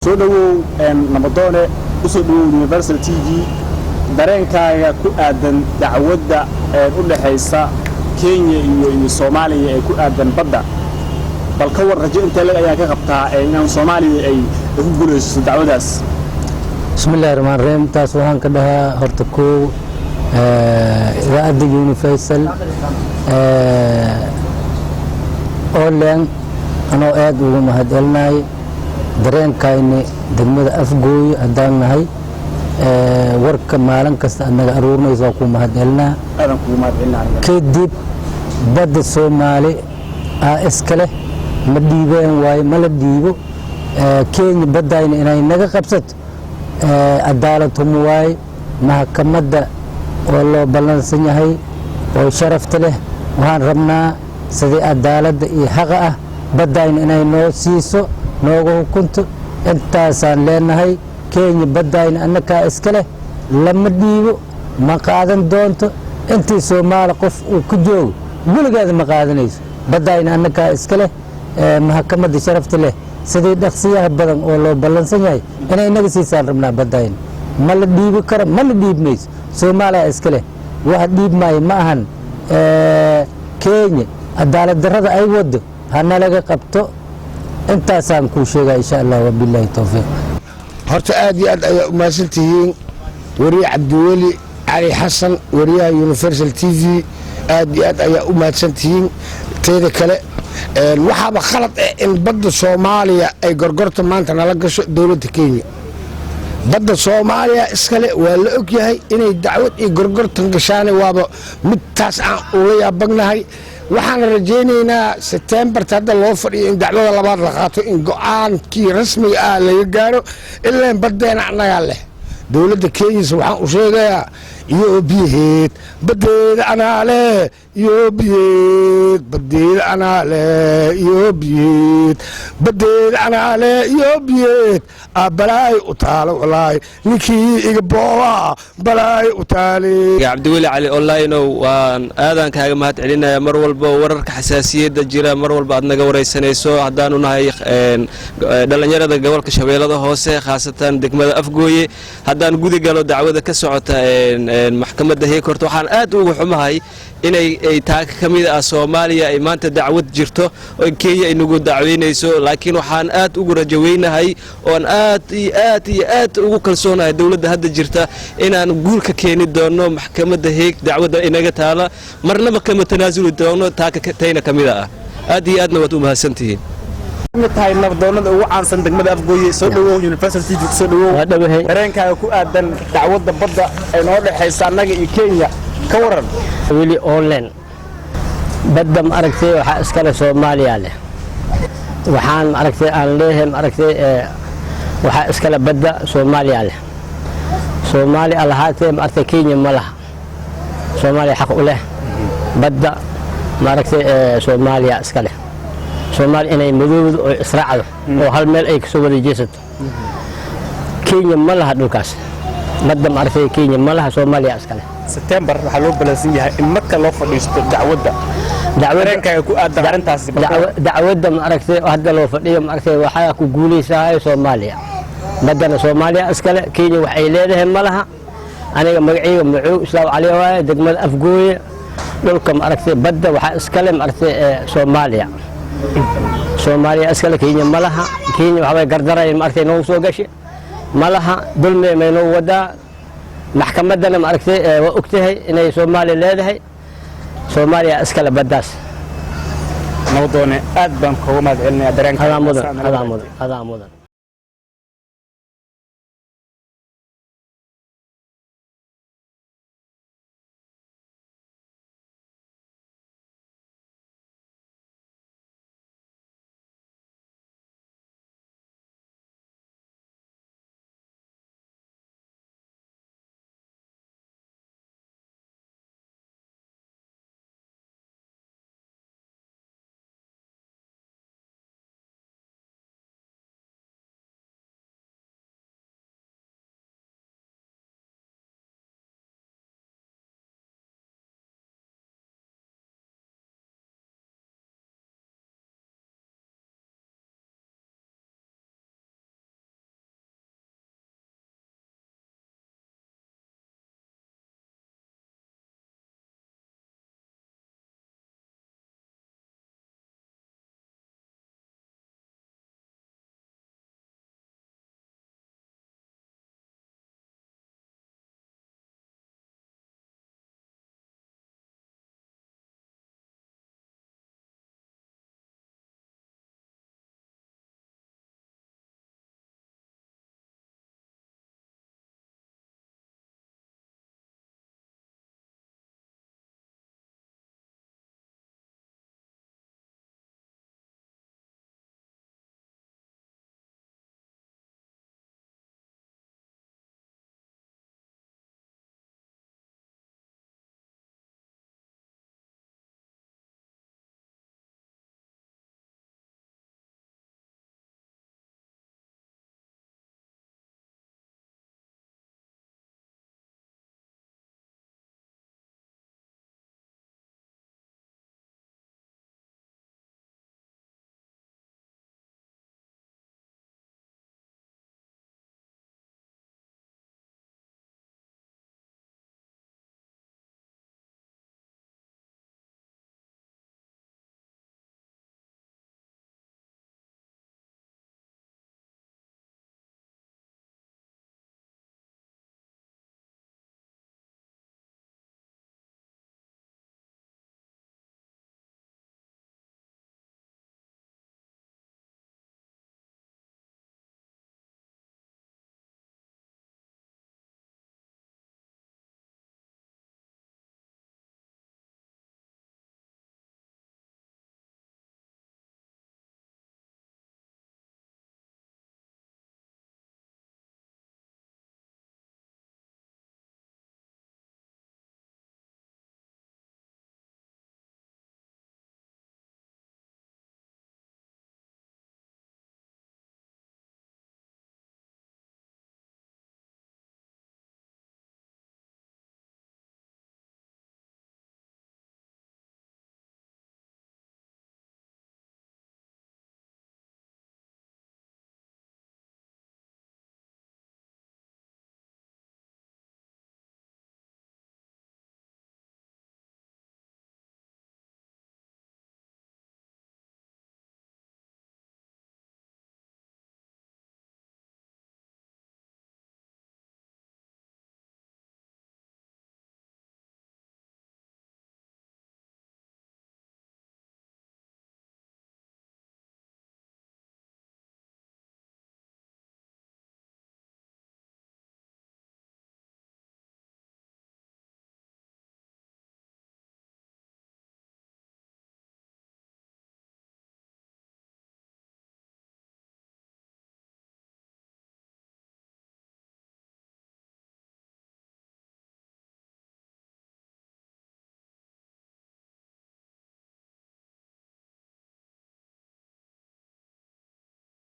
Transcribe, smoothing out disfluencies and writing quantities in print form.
soo dhawow nabadoone u soo dhawow Universal TV dareenkaaga ku aadan dacwadda u dhaxaysa Kenya iyo Soomaaliya ee ku aadan badda bal ka war rajo inta la ayaa ka qabtaa in Soomaaliya ay ku guuleyso dacwadaas bismillaahir rahmaanir rahiim taas waxaan ka dhahaa horta ku idaacadda Universal online anoo aad ugu mahadcelinahay dareenkayni degmada Afgooy hadaan nahay warka maalin kasta anaga aruurnayso ku mahadcelina aadan ku mahadcelina kadib badda Soomaali iskale ma dhiibeen way ma la dhiibo Kenya badayna inay naga qabsato cadaalad way maxkamadda oo loo balansan yahay oo sharafta leh waxaan rabnaa sidii cadaalad iyo xaq ah badayna inay noo siiso noogu hukunto intaasaan leenahay Kenya badayna annaka iskale lama dhiibo ma qaadan doonto intii Soomaali qof uu ku joogo weligeed ma qaadanayso badayna annaka iskale maxkamadda sharafta leh sidii dhaqsiyaha badan oo loo balansan yahay inay naga siisaan rabnaa badayna ma la dhiibi karo ma la dhiibmayso Soomaaliya iskale wax dhiibmay ma ahan Kenya cadaalad darrada ay wado hana laga qabto intaasaan ku sheegay insha Allah wabillahi tawfiiq horta aad iyo aad ay u maasantihiin wariye Cabdiweli Ali Xasan wariyaha Universal TV aad iyo aad ay u maasantihiin teeda kale waxaba khalad in badda Soomaaliya ay gorgorto maanta nala gasho dawladda Kenya badda Soomaaliya iskale waa la og yahay inay dacwad iyo gorgortan gashaan waaba mid taas aan u yaabagnahay waxaan rajaynaynaa September hadda loo fadhiyo in dacwada labaad la qaato in go'aankii rasmiga ah laga gaaro ilaa badeena anaga leh dawladda Kenya waxaan u sheegayaa iyo biyeed badeeda ana leh iyo biyeed badeeda ana leh iyo biyeed badeeda ana leh iyo biyeed abalaay u taalo walaay ninkii iga boowa balaay u taali Cabdiweli Ali online waan aadan kaaga mahadcelinaya mar walba wararka xasaasiyada jira mar walba aad naga wareysanayso hadaan u nahay dhalinyarada gobolka Shabeellada Hoose khaasatan degmada Afgooye hadaan gudi galo dacwada ka socota maxkamadda heekorto waxaan aad ugu xumahay inay taag kamid ah Soomaaliya ay maanta dacwad jirto oo Kenya ay nagu dacweynayso laakiin waxaan aad ugu rajaynahay oo aad ugu kalsoonahay dawladda hadda jirta inaan guul ka keeni doono maxkamadda heeg dacwada inaga taala marnaba kama tanaasuli doono taagtayna kamid ah aad iyo aadna waad u mahadsantihiin tahay nabadoonada ugu caansan degmada Afgooy soo dhawow Universal TV soo dhawow dareenkaaga ku aadan dacwadda badda ee noo dhaxaysa anaga iyo Kenya ka waran wili online badda ma aragtay waxa iskale Soomaaliya leh waxaan aragtay aan leeyahay aragtay waxa iskale badda Soomaaliya leh Soomaali alahaatay ma aragtay Kenya malaha Soomaaliya xaq u leh badda ma aragtay Soomaaliya iskale Soomaali inay madowdo oo israacdo oo hal meel ay ka soo wada jeesato Kenya malaha dhulkaas badda ma aragtay Kenya malaha Soomaaliya iskale September waxa loo balansan yahay in marka loo fadhiisto dacwadda dareenkaaga ku aadan arintaas dacwadda ma aragtay hadda loo fadhiyo ma aragtay waxa ku guuleysaa Soomaaliya badana Soomaaliya iskale Kenya waxay leedahay malaha aniga magacayga Macu Islaam Ali waaye degmada Afgooy dhulka ma aragtay badda waxa iskale ma aragtay Soomaaliya iskale Kenya malaha Kenya waxa gardaray ma aragtay noo soo gashay malaha dulmi ma noo wada maxkamadana ma aragtay waa ogtahay inay Soomaaliya leedahay Soomaaliya iskale baddaas nabadoone aad baan kugu mahadcelinayaa dareenkaaga hada mudan